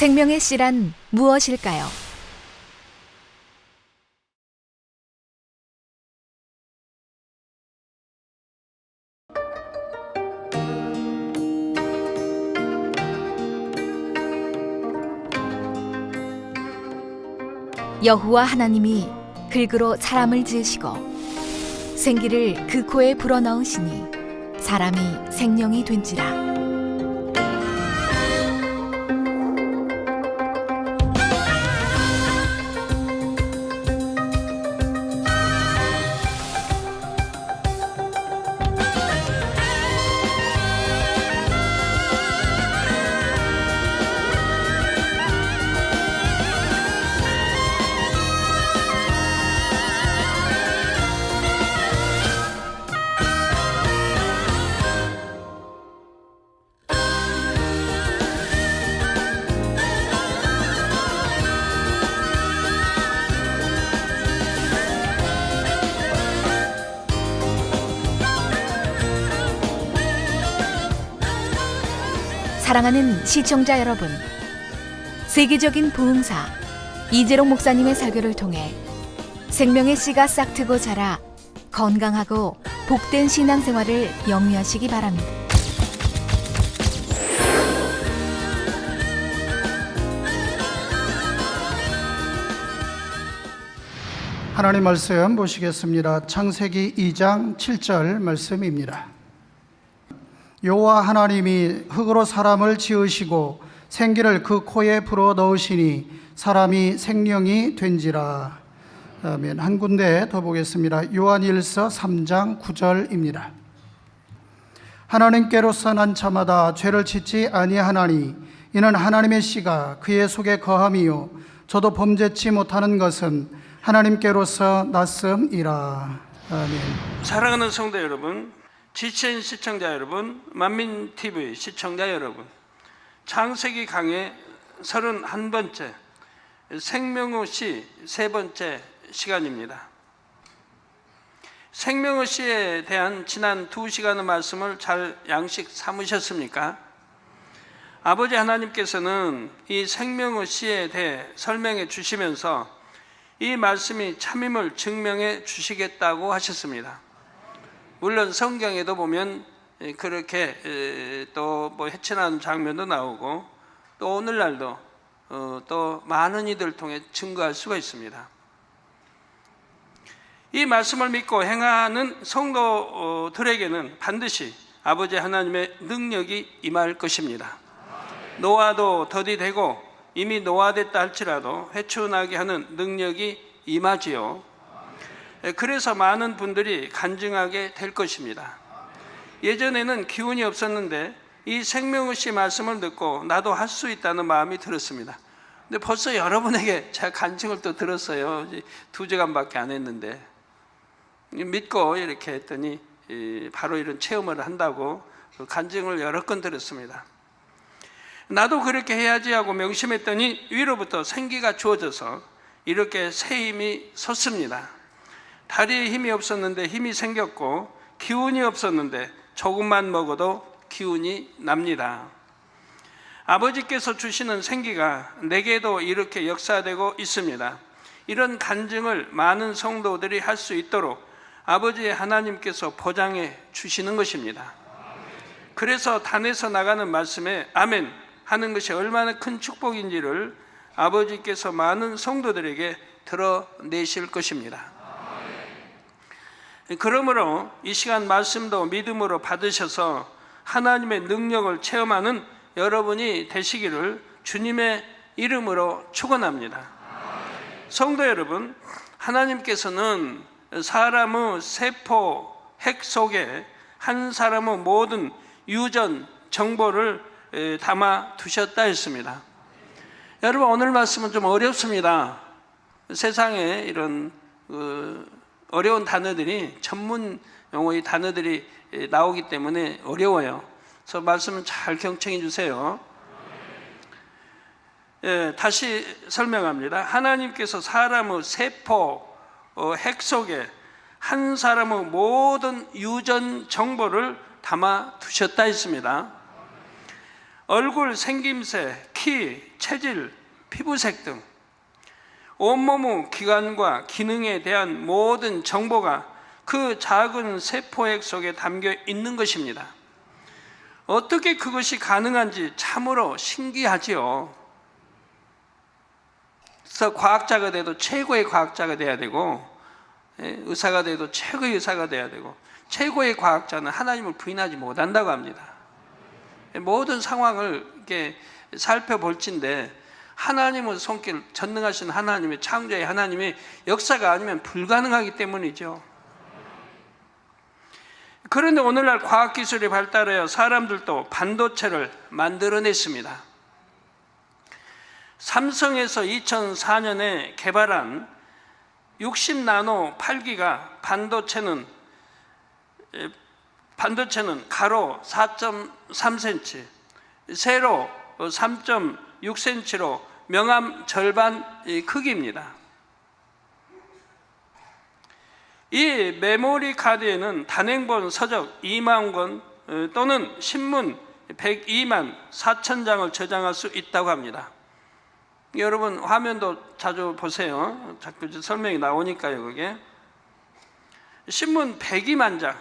생명의 씨란 무엇일까요? 여호와 하나님이 글그로 사람을 지으시고 생기를 그 코에 불어넣으시니 사람이 생명이 된지라. 사랑하는 시청자 여러분, 세계적인 부흥사 이재롱 목사님의 설교를 통해 생명의 씨가 싹트고 자라 건강하고 복된 신앙생활을 영위하시기 바랍니다. 하나님 말씀 보시겠습니다. 창세기 2장 7절 말씀입니다. 여호와 하나님이 흙으로 사람을 지으시고 생기를 그 코에 불어 넣으시니 사람이 생명이 된지라. 아멘. 한 군데 더 보겠습니다. 요한일서 3장 9절입니다. 하나님께로서 난 자마다 죄를 짓지 아니하나니 이는 하나님의 씨가 그의 속에 거함이요 저도 범죄치 못하는 것은 하나님께로서 났음이라. 아멘. 사랑하는 성도 여러분, 지친 시청자 여러분, 만민TV 시청자 여러분, 창세기 강의 31번째 생명의 씨 세 번째 시간입니다. 생명의 씨에 대한 지난 2시간의 말씀을 잘 양식 삼으셨습니까? 아버지 하나님께서는 이 생명의 씨에 대해 설명해 주시면서 이 말씀이 참임을 증명해 주시겠다고 하셨습니다. 물론 성경에도 보면 그렇게 또 뭐 해친하는 장면도 나오고 또 오늘날도 또 많은 이들을 통해 증거할 수가 있습니다. 이 말씀을 믿고 행하는 성도들에게는 반드시 아버지 하나님의 능력이 임할 것입니다. 노아도 더디 되고 이미 노아됐다 할지라도 회초나게 하는 능력이 임하지요. 그래서 많은 분들이 간증하게 될 것입니다. 예전에는 기운이 없었는데 이 생명의 씨 말씀을 듣고 나도 할 수 있다는 마음이 들었습니다. 근데 벌써 여러분에게 제가 간증을 또 들었어요. 2시간밖에 안 했는데 믿고 이렇게 했더니 바로 이런 체험을 한다고 간증을 여러 건 들었습니다. 나도 그렇게 해야지 하고 명심했더니 위로부터 생기가 주어져서 이렇게 새 힘이 섰습니다. 다리에 힘이 없었는데 힘이 생겼고 기운이 없었는데 조금만 먹어도 기운이 납니다. 아버지께서 주시는 생기가 내게도 이렇게 역사되고 있습니다. 이런 간증을 많은 성도들이 할 수 있도록 아버지 하나님께서 보장해 주시는 것입니다. 그래서 단에서 나가는 말씀에 아멘 하는 것이 얼마나 큰 축복인지를 아버지께서 많은 성도들에게 드러내실 것입니다. 그러므로 이 시간 말씀도 믿음으로 받으셔서 하나님의 능력을 체험하는 여러분이 되시기를 주님의 이름으로 축원합니다. 성도 여러분, 하나님께서는 사람의 세포 핵 속에 한 사람의 모든 유전 정보를 담아 두셨다 했습니다. 여러분, 오늘 말씀은 좀 어렵습니다. 세상에 이런 어려운 단어들이, 전문 용어의 단어들이 나오기 때문에 어려워요. 그래서 말씀은 잘 경청해 주세요. 다시 설명합니다. 하나님께서 사람의 세포 핵 속에 한 사람의 모든 유전 정보를 담아 두셨다 했습니다. 얼굴 생김새, 키, 체질, 피부색 등 온몸의 기관과 기능에 대한 모든 정보가 그 작은 세포핵 속에 담겨 있는 것입니다. 어떻게 그것이 가능한지 참으로 신기하지요. 그래서 과학자가 돼도 최고의 과학자가 돼야 되고, 의사가 돼도 최고의 의사가 돼야 되고, 최고의 과학자는 하나님을 부인하지 못한다고 합니다. 모든 상황을 이렇게 살펴볼진데 하나님의 손길, 전능하신 하나님의 창조의 하나님의 역사가 아니면 불가능하기 때문이죠. 그런데 오늘날 과학기술이 발달하여 사람들도 반도체를 만들어냈습니다. 삼성에서 2004년에 개발한 60나노 8기가 반도체는 가로 4.3cm, 세로 3.6cm로 명암 절반 크기입니다. 이 메모리 카드에는 단행본 서적 2만 권 또는 신문 102만 4천 장을 저장할 수 있다고 합니다. 여러분 화면도 자주 보세요. 자꾸 설명이 나오니까요. 그게 신문 102만 장,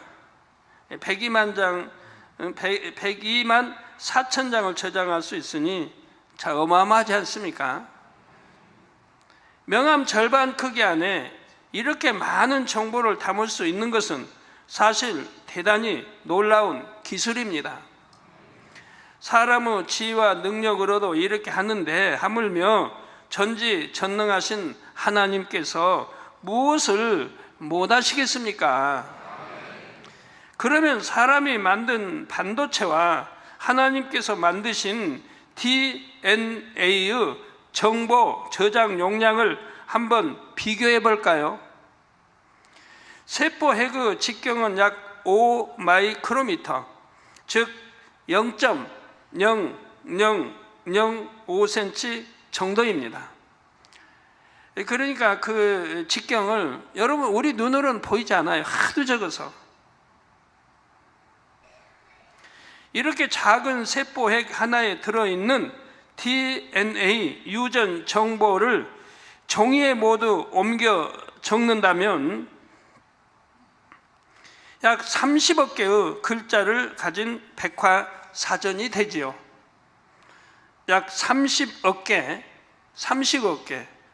102만 4천 장을 저장할 수 있으니 자 어마어마하지 않습니까? 명암 절반 크기 안에 이렇게 많은 정보를 담을 수 있는 것은 사실 대단히 놀라운 기술입니다. 사람의 지혜와 능력으로도 이렇게 하는데 하물며 전지전능하신 하나님께서 무엇을 못하시겠습니까? 그러면 사람이 만든 반도체와 하나님께서 만드신 DNA의 정보 저장 용량을 한번 비교해 볼까요? 세포 핵의 직경은 약 5마이크로미터, 즉 0.00005cm 정도입니다. 그러니까 그 직경을 여러분 우리 눈으로는 보이지 않아요. 하도 적어서. 이렇게 작은 세포 핵 하나에 들어있는 DNA 유전 정보를 종이에 모두 옮겨 적는다면 약 30억 개의 글자를 가진 백과사전이 되지요. 약 30억 개,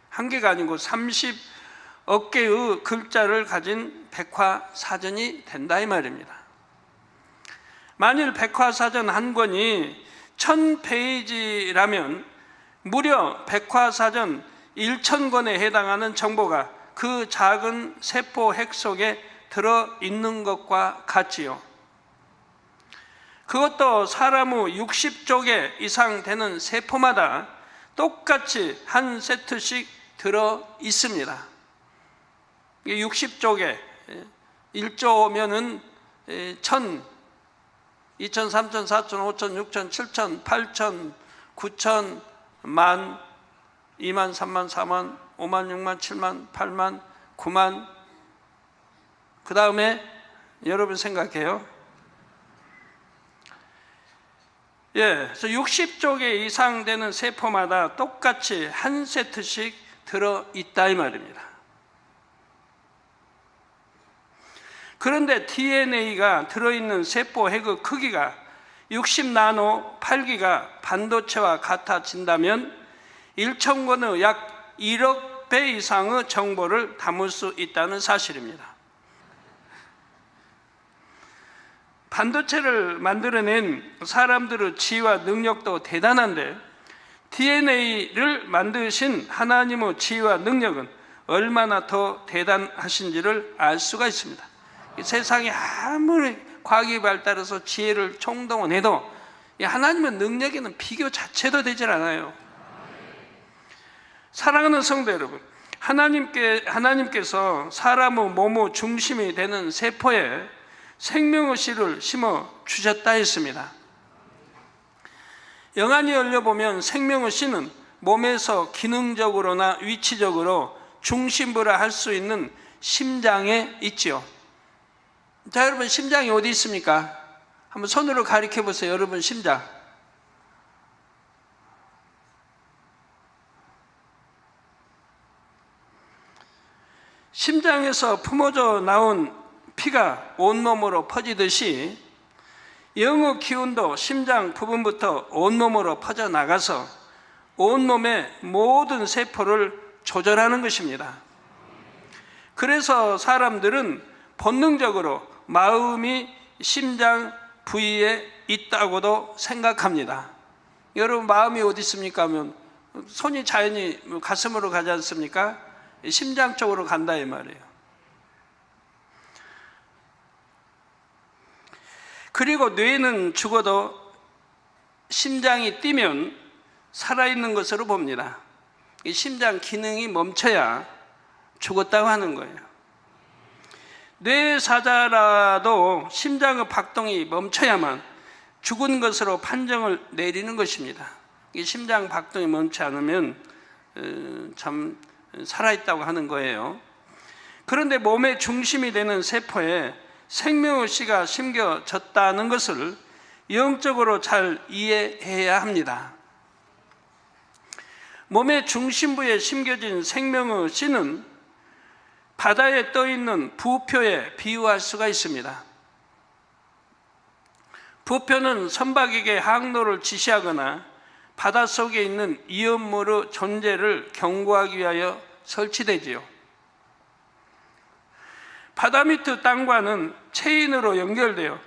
한 개가 아니고 30억 개의 글자를 가진 백과사전이 된다 이 말입니다. 만일 백과사전 한 권이 1000페이지라면 무려 백과사전 1000권에 해당하는 정보가 그 작은 세포 핵 속에 들어있는 것과 같지요. 그것도 사람의 60조 개 이상 되는 세포마다 똑같이 한 세트씩 들어있습니다. 60조 개, 1조면은 1000, 2000, 3000, 4000, 5000, 6000, 7000, 8000, 9000, 만, 2만, 3만, 4만, 5만, 6만, 7만, 8만, 9만. 그 다음에 여러분 생각해요. 그래서 60조 개 이상 되는 세포마다 똑같이 한 세트씩 들어있다 이 말입니다. 그런데 DNA가 들어있는 세포 핵의 크기가 60나노 8기가 반도체와 같아진다면 1000권의 약 1억 배 이상의 정보를 담을 수 있다는 사실입니다. 반도체를 만들어낸 사람들의 지혜와 능력도 대단한데 DNA를 만드신 하나님의 지혜와 능력은 얼마나 더 대단하신지를 알 수가 있습니다. 세상에 아무리 과학이 발달해서 지혜를 총동원해도 하나님의 능력에는 비교 자체도 되질 않아요. 사랑하는 성도 여러분, 하나님께서 사람의 몸의 중심이 되는 세포에 생명의 씨를 심어 주셨다 했습니다. 영안이 열려보면 생명의 씨는 몸에서 기능적으로나 위치적으로 중심부라 할 수 있는 심장에 있지요. 자, 여러분 심장이 어디 있습니까? 한번 손으로 가리켜 보세요. 여러분 심장. 심장에서 품어져 나온 피가 온몸으로 퍼지듯이 영의 기운도 심장 부분부터 온몸으로 퍼져나가서 온몸의 모든 세포를 조절하는 것입니다. 그래서 사람들은 본능적으로 마음이 심장 부위에 있다고도 생각합니다. 여러분, 마음이 어디 있습니까 하면 손이 자연히 가슴으로 가지 않습니까? 심장 쪽으로 간다 이 말이에요. 그리고 뇌는 죽어도 심장이 뛰면 살아있는 것으로 봅니다. 이 심장 기능이 멈춰야 죽었다고 하는 거예요. 뇌 사자라도 심장의 박동이 멈춰야만 죽은 것으로 판정을 내리는 것입니다. 이 심장 박동이 멈추지 않으면 참 살아있다고 하는 거예요. 그런데 몸의 중심이 되는 세포에 생명의 씨가 심겨졌다는 것을 영적으로 잘 이해해야 합니다. 몸의 중심부에 심겨진 생명의 씨는 바다에 떠있는 부표에 비유할 수가 있습니다. 부표는 선박에게 항로를 지시하거나 바닷속에 있는 위험물의 존재를 경고하기 위하여 설치되지요. 바다 밑의 땅과는 체인으로 연결되어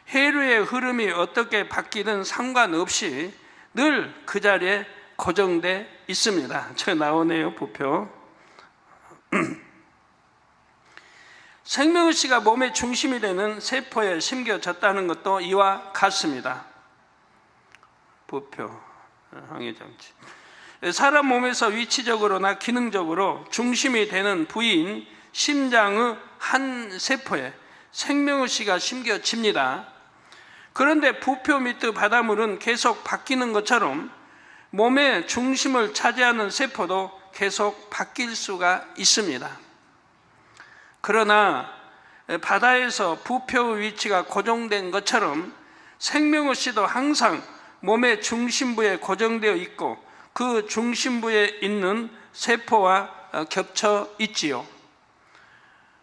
해류의 흐름이 어떻게 바뀌든 상관없이 늘 그 자리에 고정돼 있습니다. 저 나오네요, 부표. 생명의 씨가 몸의 중심이 되는 세포에 심겨졌다는 것도 이와 같습니다. 부표, 항해장치. 사람 몸에서 위치적으로나 기능적으로 중심이 되는 부위인 심장의 한 세포에 생명의 씨가 심겨집니다. 그런데 부표 밑의 바닷물은 계속 바뀌는 것처럼 몸의 중심을 차지하는 세포도 계속 바뀔 수가 있습니다. 그러나 바다에서 부표의 위치가 고정된 것처럼 생명의 씨도 항상 몸의 중심부에 고정되어 있고 그 중심부에 있는 세포와 겹쳐 있지요.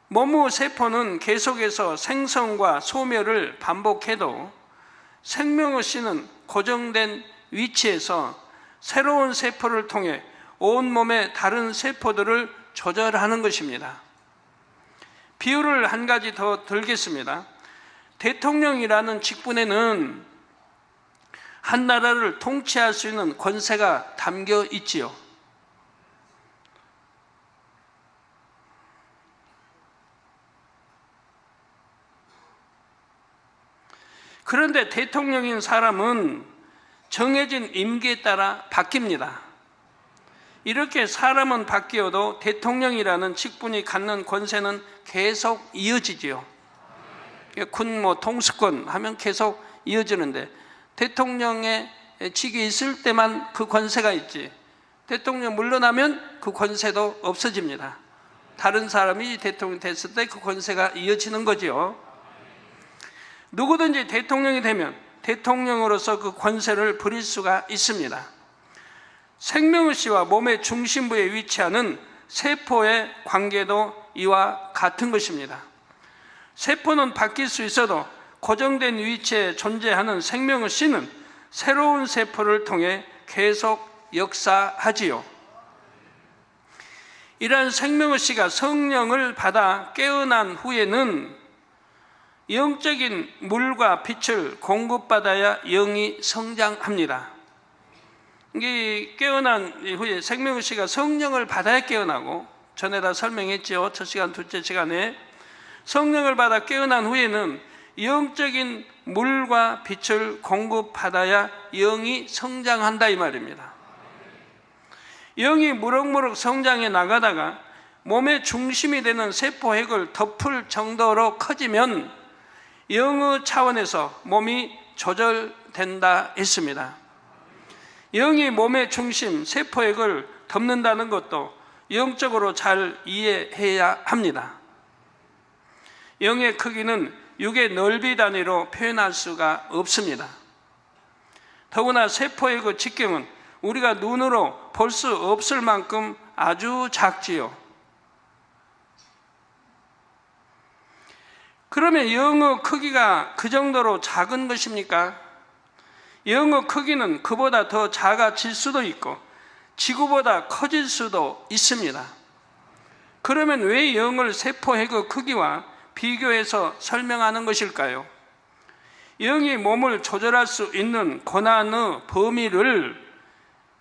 몸의 세포는 계속해서 생성과 소멸을 반복해도 생명의 씨는 고정된 위치에서 새로운 세포를 통해 온몸의 다른 세포들을 조절하는 것입니다. 비유를 한 가지 더 들겠습니다. 대통령이라는 직분에는 한 나라를 통치할 수 있는 권세가 담겨 있지요. 그런데 대통령인 사람은 정해진 임기에 따라 바뀝니다. 이렇게 사람은 바뀌어도 대통령이라는 직분이 갖는 권세는 계속 이어지지요. 군 통수권 하면 계속 이어지는데 대통령의 직이 있을 때만 그 권세가 있지, 대통령 물러나면 그 권세도 없어집니다. 다른 사람이 대통령 됐을 때 그 권세가 이어지는 거죠. 누구든지 대통령이 되면 대통령으로서 그 권세를 부릴 수가 있습니다. 생명의 씨와 몸의 중심부에 위치하는 세포의 관계도 이와 같은 것입니다. 세포는 바뀔 수 있어도 고정된 위치에 존재하는 생명의 씨는 새로운 세포를 통해 계속 역사하지요. 이러한 생명의 씨가 성령을 받아 깨어난 후에는 영적인 물과 빛을 공급받아야 영이 성장합니다. 이게 깨어난 후에 생명의 씨가 성령을 받아야 깨어나고, 전에 다 설명했죠. 첫 시간, 둘째 시간에. 성령을 받아 깨어난 후에는 영적인 물과 빛을 공급받아야 영이 성장한다 이 말입니다. 영이 무럭무럭 성장해 나가다가 몸의 중심이 되는 세포핵을 덮을 정도로 커지면 영의 차원에서 몸이 조절된다 했습니다. 영이 몸의 중심, 세포핵을 덮는다는 것도 영적으로 잘 이해해야 합니다. 영의 크기는 육의 넓이 단위로 표현할 수가 없습니다. 더구나 세포핵의 직경은 우리가 눈으로 볼 수 없을 만큼 아주 작지요. 그러면 영의 크기가 그 정도로 작은 것입니까? 영의 크기는 그보다 더 작아질 수도 있고 지구보다 커질 수도 있습니다. 그러면 왜 영을 세포핵의 크기와 비교해서 설명하는 것일까요? 영이 몸을 조절할 수 있는 권한의 범위를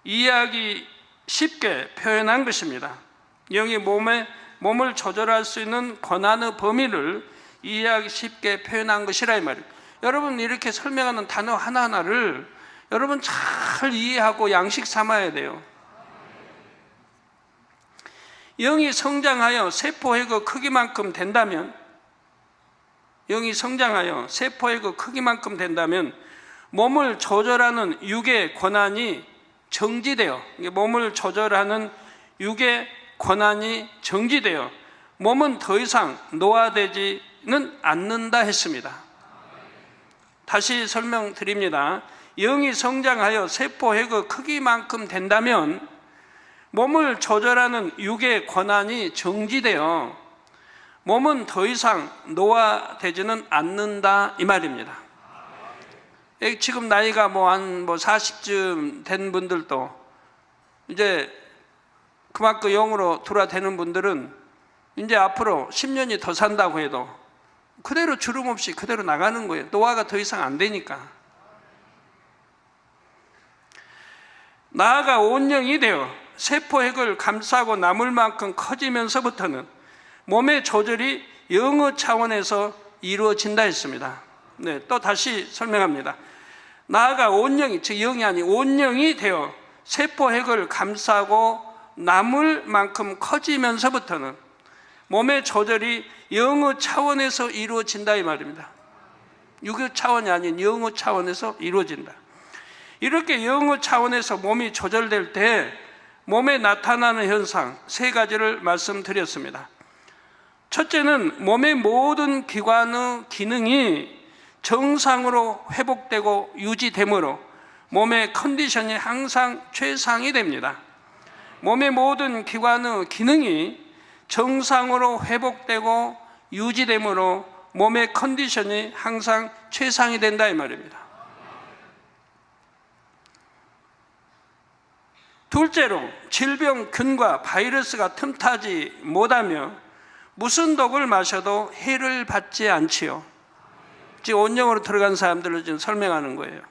이해하기 쉽게 표현한 것입니다. 영이 몸을 조절할 수 있는 권한의 범위를 이해하기 쉽게 표현한 것이라 이 말이에요. 여러분, 이렇게 설명하는 단어 하나하나를 여러분 잘 이해하고 양식 삼아야 돼요. 영이 성장하여 세포핵의 크기만큼 된다면, 영이 성장하여 세포핵의 크기만큼 된다면 몸을 조절하는 육의 권한이 정지되어, 몸을 조절하는 육의 권한이 정지되어 몸은 더 이상 노화되지는 않는다 했습니다. 다시 설명드립니다. 영이 성장하여 세포핵의 크기만큼 된다면 몸을 조절하는 육의 권한이 정지되어 몸은 더 이상 노화되지는 않는다 이 말입니다. 지금 나이가 한 40쯤 된 분들도 이제 그만큼 영으로 돌아되는 분들은 이제 앞으로 10년이 더 산다고 해도 그대로 주름 없이 그대로 나가는 거예요. 노화가 더 이상 안 되니까. 나아가 온영이 되어 세포핵을 감싸고 남을 만큼 커지면서부터는 몸의 조절이 영의 차원에서 이루어진다 했습니다. 네, 또 다시 설명합니다. 나아가 온영이, 즉 영이 아닌 온영이 되어 세포핵을 감싸고 남을 만큼 커지면서부터는 몸의 조절이 영의 차원에서 이루어진다 이 말입니다. 육의 차원이 아닌 영의 차원에서 이루어진다. 이렇게 영의 차원에서 몸이 조절될 때 몸에 나타나는 현상 세 가지를 말씀드렸습니다. 첫째는 몸의 모든 기관의 기능이 정상으로 회복되고 유지되므로 몸의 컨디션이 항상 최상이 됩니다. 몸의 모든 기관의 기능이 정상으로 회복되고 유지되므로 몸의 컨디션이 항상 최상이 된다 이 말입니다. 둘째로 질병, 균과 바이러스가 틈타지 못하며 무슨 독을 마셔도 해를 받지 않지요. 지금 온영으로 들어간 사람들을 지금 설명하는 거예요.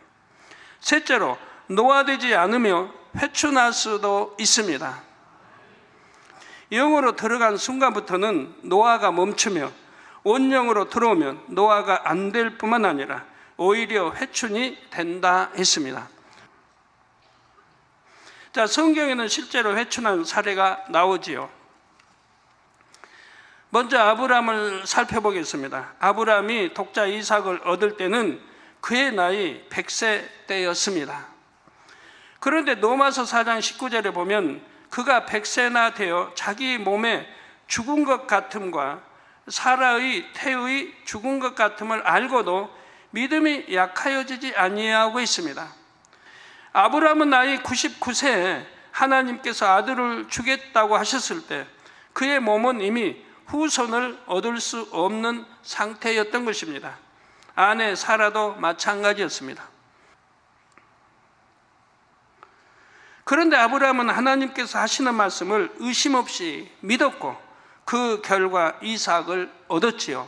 셋째로 노화되지 않으며 회춘할 수도 있습니다. 영으로 들어간 순간부터는 노화가 멈추며 온영으로 들어오면 노화가 안 될 뿐만 아니라 오히려 회춘이 된다 했습니다. 자, 성경에는 실제로 회춘한 사례가 나오지요. 먼저 아브라함을 살펴보겠습니다. 아브라함이 독자 이삭을 얻을 때는 그의 나이 100세 때였습니다. 그런데 로마서 4장 19절에 보면 그가 100세나 되어 자기 몸에 죽은 것 같음과 사라의 태의 죽은 것 같음을 알고도 믿음이 약하여지지 아니하고 있습니다. 아브라함은 나이 99세에 하나님께서 아들을 주겠다고 하셨을 때 그의 몸은 이미 후손을 얻을 수 없는 상태였던 것입니다. 아내 사라도 마찬가지였습니다. 그런데 아브라함은 하나님께서 하시는 말씀을 의심 없이 믿었고 그 결과 이삭을 얻었지요.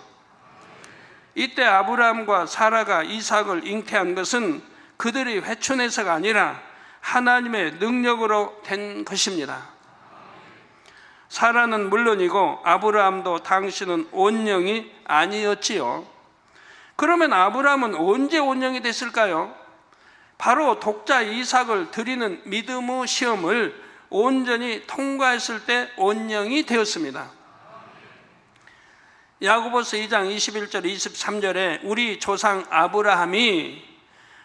이때 아브라함과 사라가 이삭을 잉태한 것은 그들이 회춘해서가 아니라 하나님의 능력으로 된 것입니다. 사라는 물론이고 아브라함도 당신은 온영이 아니었지요. 그러면 아브라함은 언제 온영이 됐을까요? 바로 독자 이삭을 드리는 믿음의 시험을 온전히 통과했을 때 온영이 되었습니다. 야고보서 2장 21절 23절에 우리 조상 아브라함이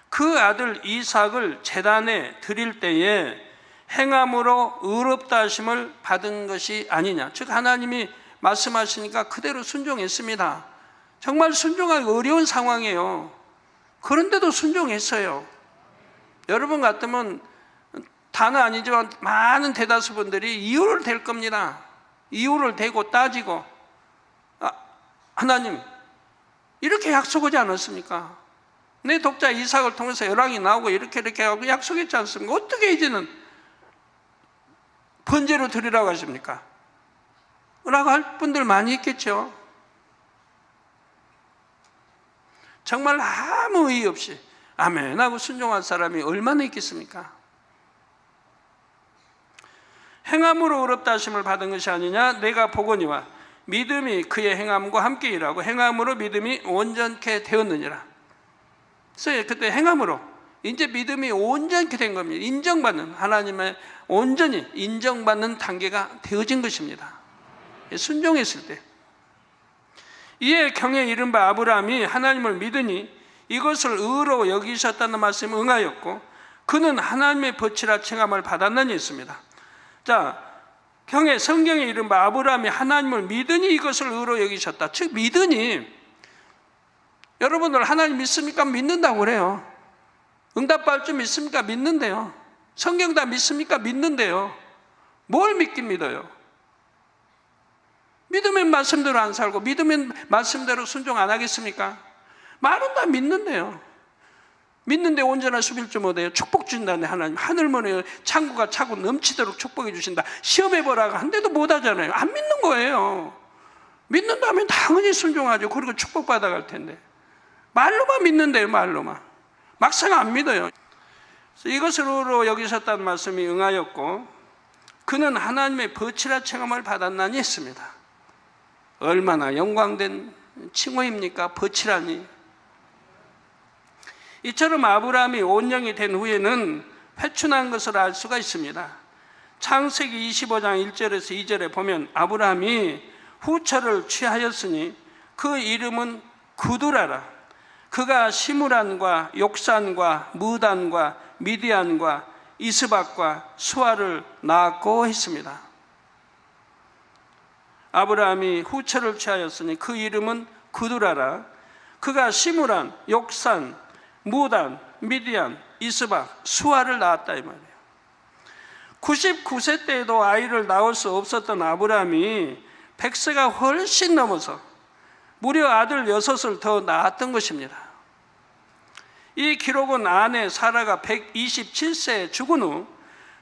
그 아들 이삭을 제단에 드릴 때에 행함으로 의롭다 하심을 받은 것이 아니냐. 즉 하나님이 말씀하시니까 그대로 순종했습니다. 정말 순종하기 어려운 상황이에요. 그런데도 순종했어요. 여러분 같으면 다는 아니지만 많은 대다수 분들이 이유를 댈 겁니다. 이유를 대고 따지고 하나님 이렇게 약속하지 않았습니까? 내 독자 이삭을 통해서 열왕이 나오고 이렇게 하고 약속했지 않습니까? 어떻게 이제는 번제로 드리라고 하십니까? 라고 할 분들 많이 있겠죠. 정말 아무 의의 없이 아멘 하고 순종한 사람이 얼마나 있겠습니까? 행함으로 의롭다 하심을 받은 것이 아니냐, 내가 보거니와 믿음이 그의 행함과 함께 일하고 행함으로 믿음이 온전케 되었느니라. 그래서 그때 행함으로 이제 믿음이 온전케 된 겁니다. 인정받는, 하나님의 온전히 인정받는 단계가 되어진 것입니다. 순종했을 때. 이에 경에 이른 바 아브라함이 하나님을 믿으니 이것을 의로 여기셨다는 말씀에 응하였고 그는 하나님의 벗이라 칭함을 받았느니 있습니다. 자, 경에 성경에 이른 바 아브라함이 하나님을 믿으니 이것을 의로 여기셨다. 즉 믿으니, 여러분들 하나님 믿습니까? 믿는다고 그래요. 응답받을 줄 믿습니까? 믿는데요. 성경 다 믿습니까? 믿는데요. 뭘 믿긴 믿어요? 믿으면 말씀대로 안 살고 믿으면 말씀대로 순종 안 하겠습니까? 말은 다 믿는데요. 믿는데 온전한 수빌 못해요. 축복 준다네 하나님. 하늘문에 창고가 차고 넘치도록 축복해 주신다. 시험해보라고 한데도 못하잖아요. 안 믿는 거예요. 믿는다면 당연히 순종하죠. 그리고 축복받아갈 텐데. 말로만 믿는데요. 말로만. 막상 안 믿어요. 이것으로 여기셨다는 말씀이 응하였고 그는 하나님의 벗이라 칭함을 받았나니 했습니다. 얼마나 영광된 칭호입니까? 벗이라니. 이처럼 아브라함이 온영이 된 후에는 회춘한 것을 알 수가 있습니다. 창세기 25장 1절에서 2절에 보면 아브라함이 후처를 취하였으니 그 이름은 구두라라. 그가 시므란과 욕산과 무단과 미디안과 이스박과 수아를 낳았고 했습니다. 아브라함이 후처를 취하였으니 그 이름은 구두라라. 그가 시므란, 욕산, 무단, 미디안, 이스박, 수아를 낳았다 이 말이에요. 99세 때에도 아이를 낳을 수 없었던 아브라함이 100세가 훨씬 넘어서 무려 아들 6을 더 낳았던 것입니다. 이 기록은 아내 사라가 127세에 죽은 후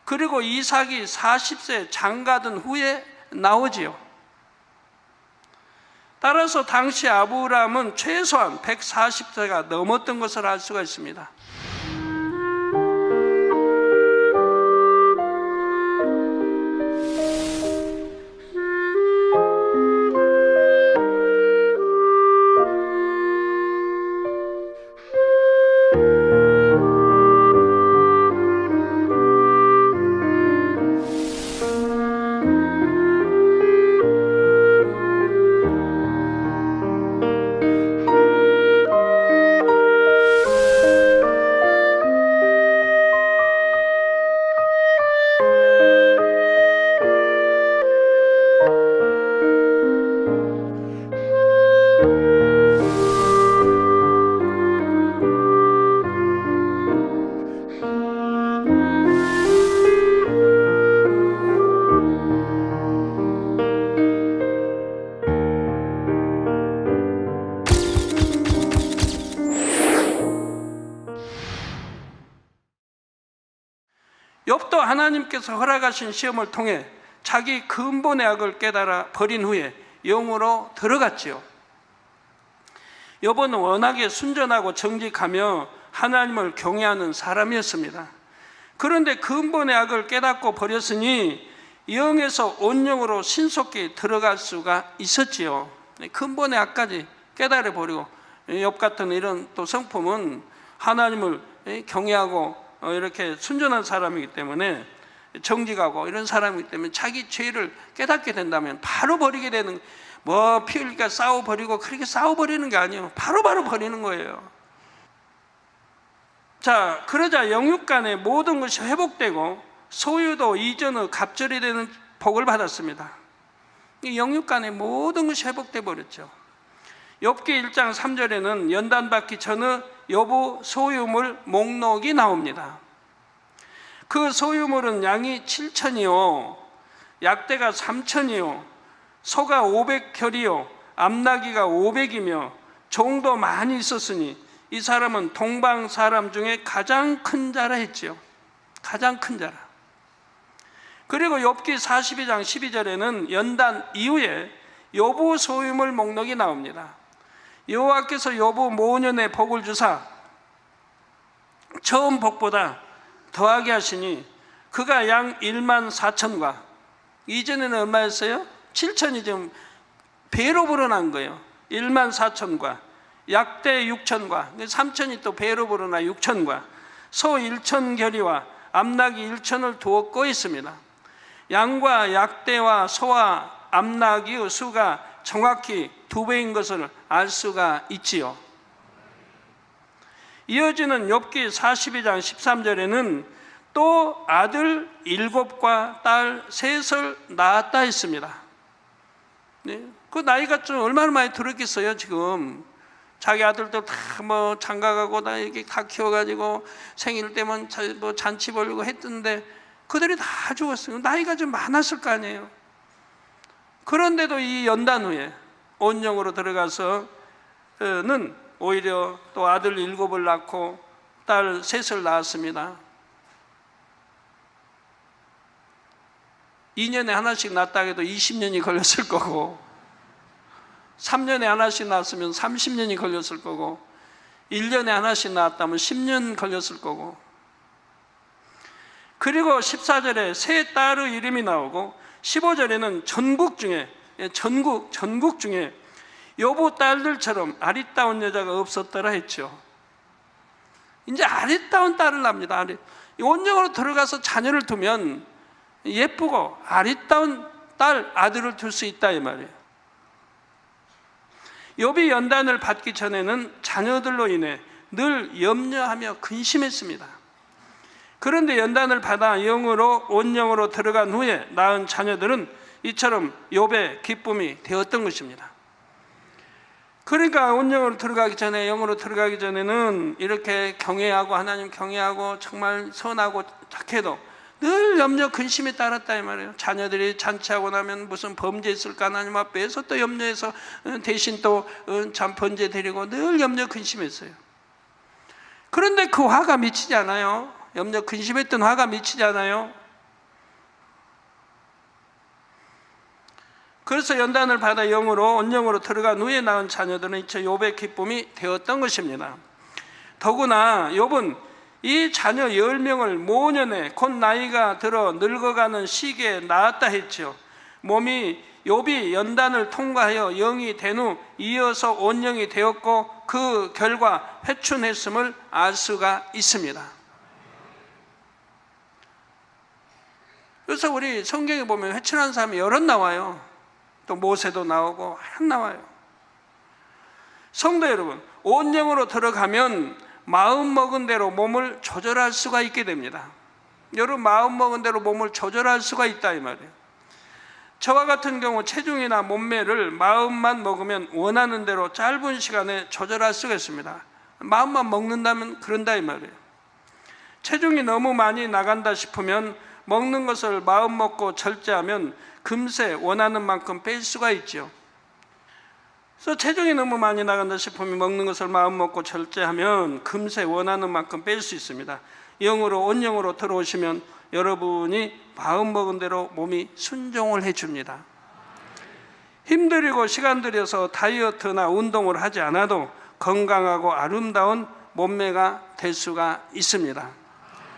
그리고 이삭이 40세 장가든 후에 나오지요. 따라서 당시 아브라함은 최소한 140세가 넘었던 것을 알 수가 있습니다. 욥도 하나님께서 허락하신 시험을 통해 자기 근본의 악을 깨달아 버린 후에 영으로 들어갔지요. 욥은 워낙에 순전하고 정직하며 하나님을 경외하는 사람이었습니다. 그런데 근본의 악을 깨닫고 버렸으니 영에서 온영으로 신속히 들어갈 수가 있었지요. 근본의 악까지 깨달아 버리고, 욥 같은 이런 또 성품은 하나님을 경외하고 이렇게 순전한 사람이기 때문에, 정직하고 이런 사람이기 때문에 자기 죄를 깨닫게 된다면 바로 버리게 되는, 뭐 피 흘리니까 싸워버리고 그렇게 싸워버리는 게 아니에요. 바로 버리는 거예요. 자, 그러자 영육 간의 모든 것이 회복되고 소유도 이전의 갑절이 되는 복을 받았습니다. 이 영육 간의 모든 것이 회복돼 버렸죠. 욥기 1장 3절에는 연단받기 전의 욥의 소유물 목록이 나옵니다. 그 소유물은 양이 7,000이요, 약대가 3,000이요, 소가 500결이요, 암나귀가 500이며 종도 많이 있었으니 이 사람은 동방 사람 중에 가장 큰 자라 했지요. 가장 큰 자라. 그리고 욥기 42장 12절에는 연단 이후에 욥의 소유물 목록이 나옵니다. 여호와께서 욥의 모년에 복을 주사 처음 복보다 더하게 하시니 그가 양 1만 4천과 이전에는 얼마였어요? 7천이 지금 배로 불어난 거예요. 1만 4천과 약대 6천과 3천이 또 배로 불어나 6천과 소 1천 결이와 암낙이 1천을 두었고 있습니다. 양과 약대와 소와 암낙의 수가 정확히 2배인 것을 알 수가 있지요. 이어지는 욥기 42장 13절에는 또 아들 7과 딸 3을 낳았다 했습니다. 네. 그 나이가 좀 얼마나 많이 들었겠어요. 지금 자기 아들들 다 뭐 장가가고 다 이렇게 다 키워가지고 생일 때면 뭐 잔치 벌고 했던데 그들이 다 죽었어요. 나이가 좀 많았을 거 아니에요. 그런데도 이 연단 후에 온영으로 들어가서는 오히려 또 아들 7을 낳고 딸 3을 낳았습니다. 2년에 하나씩 낳았다 해도 20년이 걸렸을 거고 3년에 하나씩 낳았으면 30년이 걸렸을 거고 1년에 하나씩 낳았다면 10년 걸렸을 거고 그리고 14절에 세 딸의 이름이 나오고 15절에는 전국 중에 욥의 딸들처럼 아리따운 여자가 없었더라 했죠. 이제 아리따운 딸을 낳습니다. 온영으로 들어가서 자녀를 두면 예쁘고 아리따운 딸, 아들을 둘 수 있다 이 말이에요. 욥이 연단을 받기 전에는 자녀들로 인해 늘 염려하며 근심했습니다. 그런데 연단을 받아 영으로 온영으로 들어간 후에 낳은 자녀들은 이처럼 욥의 기쁨이 되었던 것입니다. 그러니까 온영으로 들어가기 전에 영으로 들어가기 전에는 이렇게 경외하고 하나님 경외하고 정말 선하고 착해도 늘 염려 근심이 따랐다 이 말이에요. 자녀들이 잔치하고 나면 무슨 범죄 있을까 하나님 앞에서 또 염려해서 대신 또 번제 드리고 늘 염려 근심했어요. 그런데 그 화가 미치지 않아요. 염려 근심했던 화가 미치지 않아요. 그래서 연단을 받아 영으로 온영으로 들어간 후에 낳은 자녀들은 이처 욥의 기쁨이 되었던 것입니다. 더구나 욥은 이 자녀 10명을 모년에 곧 나이가 들어 늙어가는 시기에 낳았다 했죠. 몸이 욥이 연단을 통과하여 영이 된 후 이어서 온영이 되었고 그 결과 회춘했음을 알 수가 있습니다. 그래서 우리 성경에 보면 회춘한 사람이 여럿 나와요. 또 모세도 나오고 한 나와요. 성도 여러분, 온영으로 들어가면 마음 먹은 대로 몸을 조절할 수가 있게 됩니다. 여러분 마음 먹은 대로 몸을 조절할 수가 있다 이 말이에요. 저와 같은 경우 체중이나 몸매를 마음만 먹으면 원하는 대로 짧은 시간에 조절할 수가 있습니다. 마음만 먹는다면 그런다 이 말이에요. 체중이 너무 많이 나간다 싶으면 먹는 것을 마음 먹고 절제하면 금세 원하는 만큼 뺄 수가 있죠. 그래서 체중이 너무 많이 나간다 싶으면 먹는 것을 마음 먹고 절제하면 금세 원하는 만큼 뺄 수 있습니다. 영으로 온영으로 들어오시면 여러분이 마음 먹은 대로 몸이 순종을 해줍니다. 힘들이고 시간 들여서 다이어트나 운동을 하지 않아도 건강하고 아름다운 몸매가 될 수가 있습니다.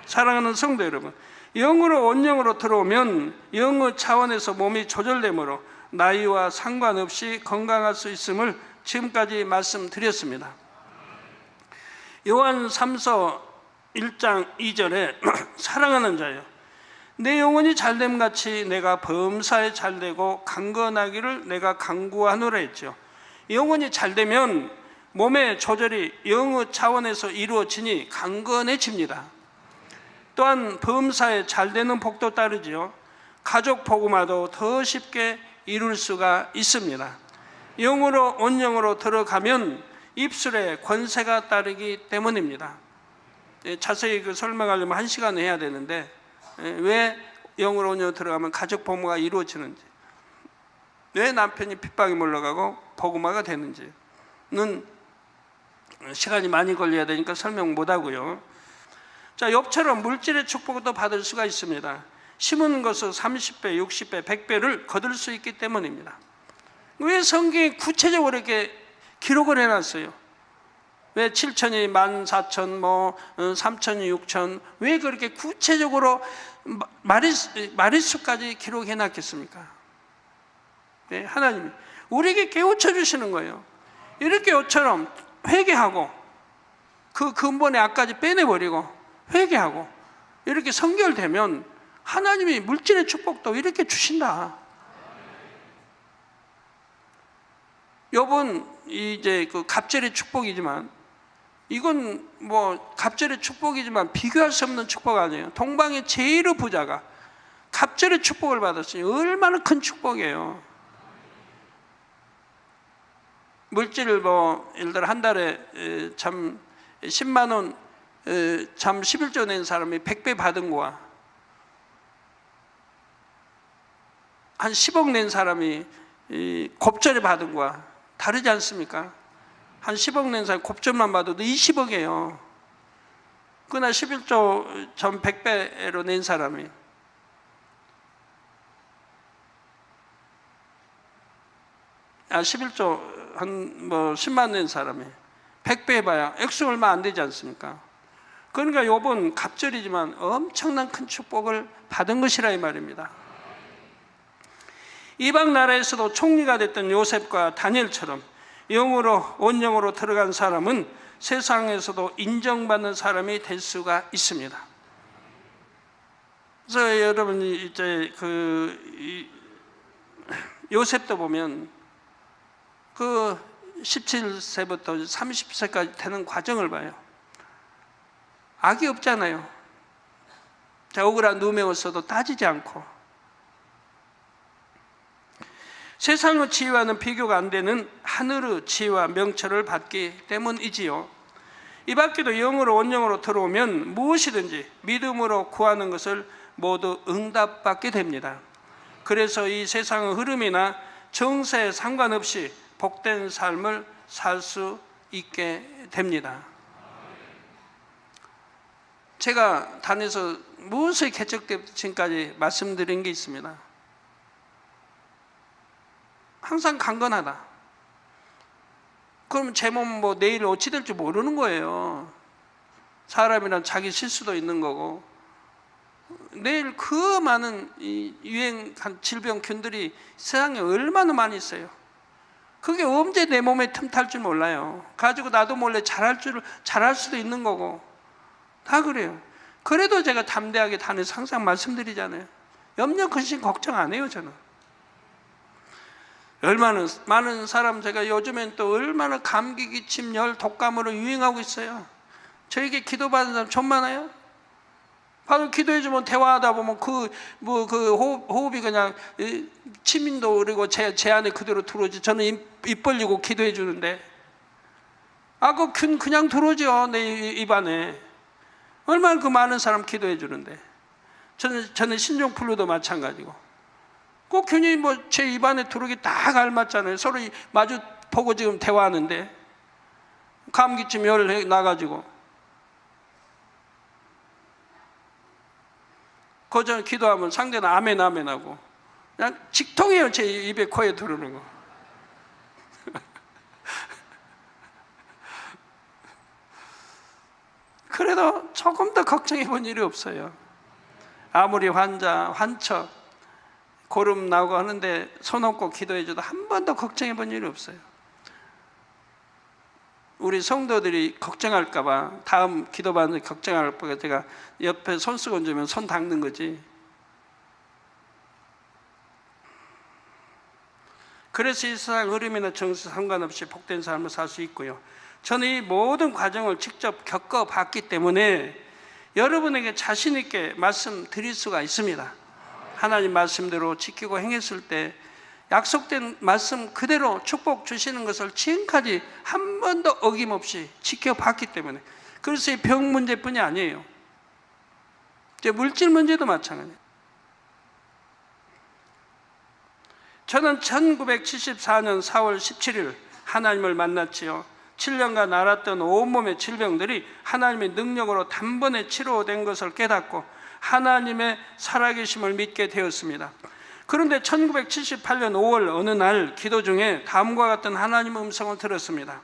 사랑하는 성도 여러분, 영으로 온영으로 들어오면 영의 차원에서 몸이 조절되므로 나이와 상관없이 건강할 수 있음을 지금까지 말씀드렸습니다. 요한 3서 1장 2절에 사랑하는 자여 내 영혼이 잘됨같이 내가 범사에 잘되고 강건하기를 내가 간구하노라 했죠. 영혼이 잘되면 몸의 조절이 영의 차원에서 이루어지니 강건해집니다. 또한 범사에 잘되는 복도 따르지요. 가족 복음화도 더 쉽게 이룰 수가 있습니다. 영으로 온영으로 들어가면 입술에 권세가 따르기 때문입니다. 자세히 설명하려면 1시간 해야 되는데 왜 영으로 온영으로 들어가면 가족 복음화가 이루어지는지, 왜 남편이 핍박이 물러가고 복음화가 되는지는 시간이 많이 걸려야 되니까 설명 못 하고요. 자, 욥처럼 물질의 축복도 받을 수가 있습니다. 심은 것을 30배, 60배, 100배를 거둘 수 있기 때문입니다. 왜 성경이 구체적으로 이렇게 기록을 해놨어요? 왜 7천이 14,000, 3천이 6천, 왜 그렇게 구체적으로 마리수까지 기록해 놨겠습니까? 네, 하나님이 우리에게 깨우쳐 주시는 거예요. 이렇게 욥처럼 회개하고 그 근본의 악까지 빼내버리고 회개하고 이렇게 성결되면 하나님이 물질의 축복도 이렇게 주신다. 욥은 이제 그 갑절의 축복이지만 이건 뭐 갑절의 축복이지만 비교할 수 없는 축복 아니에요. 동방의 제일 부자가 갑절의 축복을 받았으니 얼마나 큰 축복이에요. 물질을 뭐 예를 들어 한 달에 참 10만 원 참 11조 낸 사람이 100배 받은 거와 한 10억 낸 사람이 곱절에 받은 거와 다르지 않습니까? 한 10억 낸 사람이 곱절만 받아도 20억이에요. 그러나 11조 전 100배로 낸 사람이 아 11조 한 뭐 10만 낸 사람이 100배 해봐야 액수 얼마 안 되지 않습니까? 그러니까 욥은 갑절이지만 엄청난 큰 축복을 받은 것이라 이 말입니다. 이방 나라에서도 총리가 됐던 요셉과 다니엘처럼 영으로 온영으로 들어간 사람은 세상에서도 인정받는 사람이 될 수가 있습니다. 그래서 여러분이 이제 요셉도 보면 그 17세부터 30세까지 되는 과정을 봐요. 악이 없잖아요. 억울한 누명을 써도 따지지 않고 세상의 지혜와는 비교가 안 되는 하늘의 지혜와 명철을 받기 때문이지요. 이 밖에도 영으로 온영으로 들어오면 무엇이든지 믿음으로 구하는 것을 모두 응답받게 됩니다. 그래서 이 세상의 흐름이나 정세에 상관없이 복된 삶을 살 수 있게 됩니다. 제가 단에서 무엇을 개척된 지금까지 말씀드린 게 있습니다. 항상 강건하다. 그럼 제 몸 뭐 내일 어찌 될지 모르는 거예요. 사람이란 자기 실수도 있는 거고 내일 그 많은 유행한 질병균들이 세상에 얼마나 많이 있어요. 그게 언제 내 몸에 틈탈 줄 몰라요. 가지고 나도 몰래 잘할 수도 있는 거고 다 그래요. 그래도 제가 담대하게 단에서 항상 말씀드리잖아요. 염려 근심 걱정 안 해요. 저는 얼마나 많은 사람, 제가 요즘엔 또 얼마나 감기, 기침, 열, 독감으로 유행하고 있어요. 저에게 기도받는 사람 좀 많아요. 바로 기도해주면 대화하다 보면 호흡이 그냥 침인도 그리고 제 안에 그대로 들어오지. 저는 입 벌리고 기도해 주는데 그 균 그냥 들어오죠. 내 입안에. 얼마나 그 많은 사람 기도해 주는데 저는 신종플루도 마찬가지고 꼭 균이 뭐 제 입안에 들어오기 딱 알맞잖아요. 서로 마주 보고 지금 대화하는데 감기쯤 열 나가지고 거저 기도하면 상대는 아멘 아멘 하고 그냥 직통이에요. 제 입에 코에 들어오는 거. 그래도 조금 더 걱정해 본 일이 없어요. 아무리 환처 고름 나오고 하는데 손 얹고 기도해 줘도 한 번도 걱정해 본 일이 없어요. 우리 성도들이 걱정할까 봐, 다음 기도받는 걱정할까 봐 제가 옆에 손 쓰고 주면 손 닦는 거지. 그래서 이 세상 흐름이나 정세 상관없이 복된 삶을 살 수 있고요. 저는 이 모든 과정을 직접 겪어봤기 때문에 여러분에게 자신 있게 말씀드릴 수가 있습니다. 하나님 말씀대로 지키고 행했을 때 약속된 말씀 그대로 축복 주시는 것을 지금까지 한 번도 어김없이 지켜봤기 때문에. 그래서 이 병 문제뿐이 아니에요. 이제 물질 문제도 마찬가지예요. 저는 1974년 4월 17일 하나님을 만났지요. 7년간 앓았던 온몸의 질병들이 하나님의 능력으로 단번에 치료된 것을 깨닫고 하나님의 살아계심을 믿게 되었습니다. 그런데 1978년 5월 어느 날 기도 중에 다음과 같은 하나님의 음성을 들었습니다.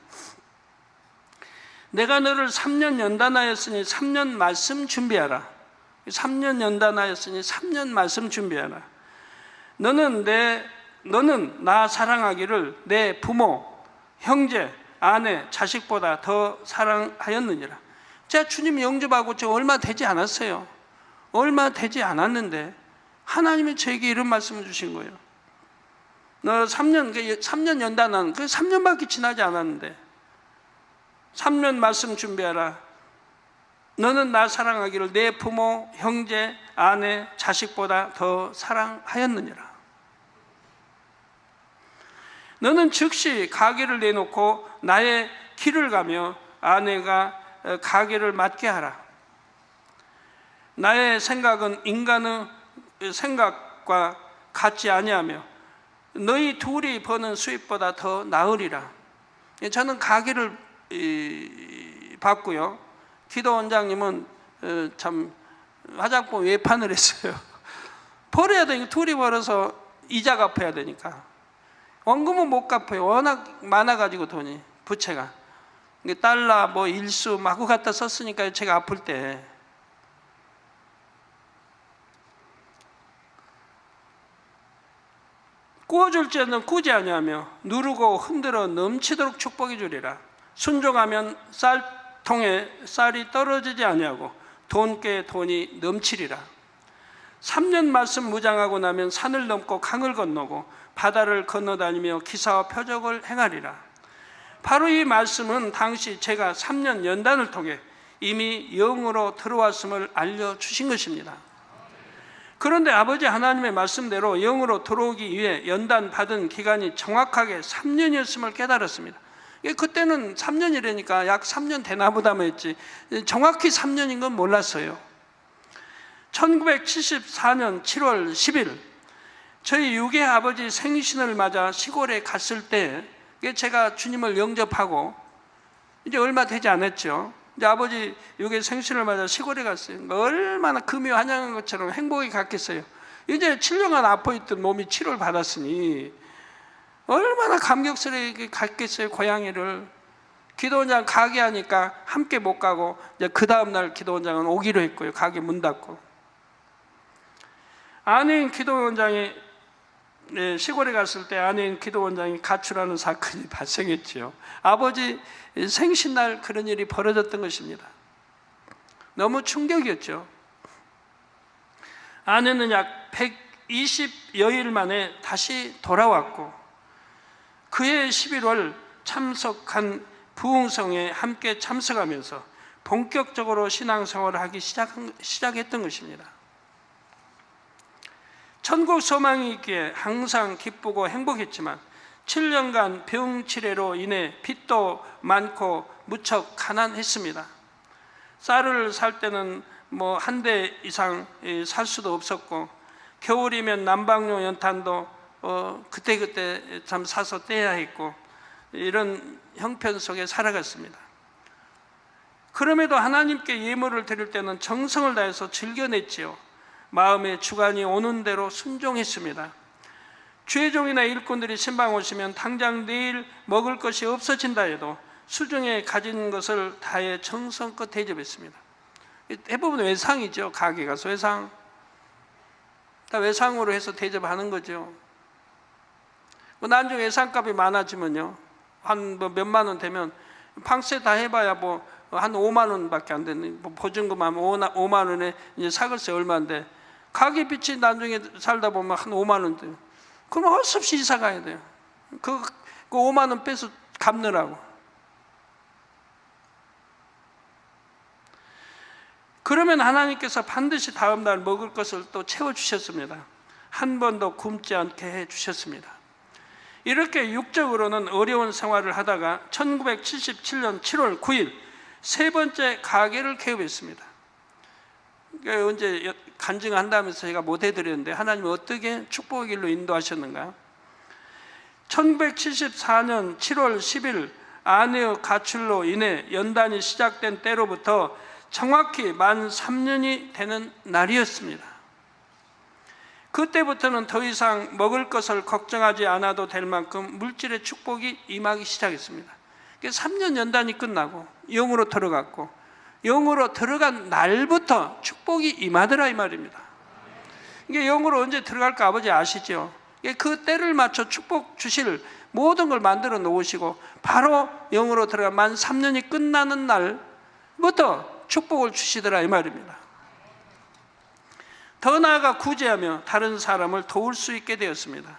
내가 너를 3년 연단하였으니 3년 말씀 준비하라. 3년 연단하였으니 3년 말씀 준비하라. 너는 나 사랑하기를 내 부모, 형제, 아내, 자식보다 더 사랑하였느니라. 제가 주님 영접하고 저 얼마 되지 않았어요. 얼마 되지 않았는데 하나님이 저에게 이런 말씀을 주신 거예요. 너 3년 연단한, 그 3년밖에 지나지 않았는데 3년 말씀 준비하라. 너는 나 사랑하기를 내 부모, 형제, 아내, 자식보다 더 사랑하였느니라. 너는 즉시 가게를 내놓고 나의 길을 가며 아내가 가게를 맡게 하라. 나의 생각은 인간의 생각과 같지 아니하며 너희 둘이 버는 수입보다 더 나으리라. 저는 가게를 받고요. 기도 원장님은 참 화장품 외판을 했어요. 벌어야 되니까 둘이 벌어서 이자 갚아야 되니까. 원금은 못 갚아요. 워낙 많아가지고 돈이, 부채가. 달러 뭐 일수 마구 갖다 썼으니까 제가 아플 때 구워줄 자는 꾸지 아니하며 누르고 흔들어 넘치도록 축복해 주리라. 순종하면 쌀통에 쌀이 떨어지지 아니하고 돈께 돈이 넘치리라. 3년 말씀 무장하고 나면 산을 넘고 강을 건너고 바다를 건너다니며 기사와 표적을 행하리라. 바로 이 말씀은 당시 제가 3년 연단을 통해 이미 영으로 들어왔음을 알려주신 것입니다. 그런데 아버지 하나님의 말씀대로 영으로 들어오기 위해 연단 받은 기간이 정확하게 3년이었음을 깨달았습니다. 그때는 3년이라니까 약 3년 되나보다 했지 정확히 3년인 건 몰랐어요. 1974년 7월 10일 저희 유괴 아버지 생신을 맞아 시골에 갔을 때 제가 주님을 영접하고 이제 얼마 되지 않았죠. 이제 아버지 유괴 생신을 맞아 시골에 갔어요. 얼마나 금이 환영한 것처럼 행복이 갔겠어요. 이제 7년간 아파있던 몸이 치료를 받았으니 얼마나 감격스럽게 갔겠어요. 고향이를. 기도원장 가게 하니까 함께 못 가고 이제 그 다음날 기도원장은 오기로 했고요. 가게 문 닫고. 아내인 기도원장이 시골에 갔을 때 아내인 기도원장이 가출하는 사건이 발생했지요. 아버지 생신날 그런 일이 벌어졌던 것입니다. 너무 충격이었죠. 아내는 약 120여일 만에 다시 돌아왔고 그해 11월 참석한 부흥성에 함께 참석하면서 본격적으로 신앙생활을 하기 시작했던 것입니다. 천국 소망이 있기에 항상 기쁘고 행복했지만 7년간 병치레로 인해 빚도 많고 무척 가난했습니다. 쌀을 살 때는 뭐 한 대 이상 살 수도 없었고 겨울이면 난방용 연탄도 그때그때 참 사서 떼야 했고 이런 형편 속에 살아갔습니다. 그럼에도 하나님께 예물을 드릴 때는 정성을 다해서 즐겨냈지요. 마음의 주관이 오는 대로 순종했습니다. 주의종이나 일꾼들이 신방 오시면 당장 내일 먹을 것이 없어진다 해도 수중에 가진 것을 다해 정성껏 대접했습니다. 대부분 외상이죠. 가게 가서 외상. 다 외상으로 해서 대접하는 거죠. 나중에 외상값이 많아지면요. 한 뭐 몇만 원 되면 방세 다 해봐야 뭐 한 5만 원밖에 안 되는 보증금 하면 5만 원에 이제 사글세 얼마인데 가게 빚이 나중에 살다 보면 한 5만 원 돼요. 그럼 할 수 없이 이사 가야 돼요. 그 5만 원 빼서 갚느라고. 그러면 하나님께서 반드시 다음 날 먹을 것을 또 채워주셨습니다. 한 번도 굶지 않게 해주셨습니다. 이렇게 육적으로는 어려운 생활을 하다가 1977년 7월 9일 세 번째 가게를 개업했습니다. 언제 간증한다면서 제가 못 해드렸는데 하나님은 어떻게 축복의 길로 인도하셨는가? 1974년 7월 10일 아내의 가출로 인해 연단이 시작된 때로부터 정확히 만 3년이 되는 날이었습니다. 그때부터는 더 이상 먹을 것을 걱정하지 않아도 될 만큼 물질의 축복이 임하기 시작했습니다. 3년 연단이 끝나고 영으로 들어갔고, 영으로 들어간 날부터 축복이 임하더라 이 말입니다. 이게 영으로 언제 들어갈까 아버지 아시죠? 그 때를 맞춰 축복 주실 모든 걸 만들어 놓으시고 바로 영으로 들어가 만 3년이 끝나는 날부터 축복을 주시더라 이 말입니다. 더 나아가 구제하며 다른 사람을 도울 수 있게 되었습니다.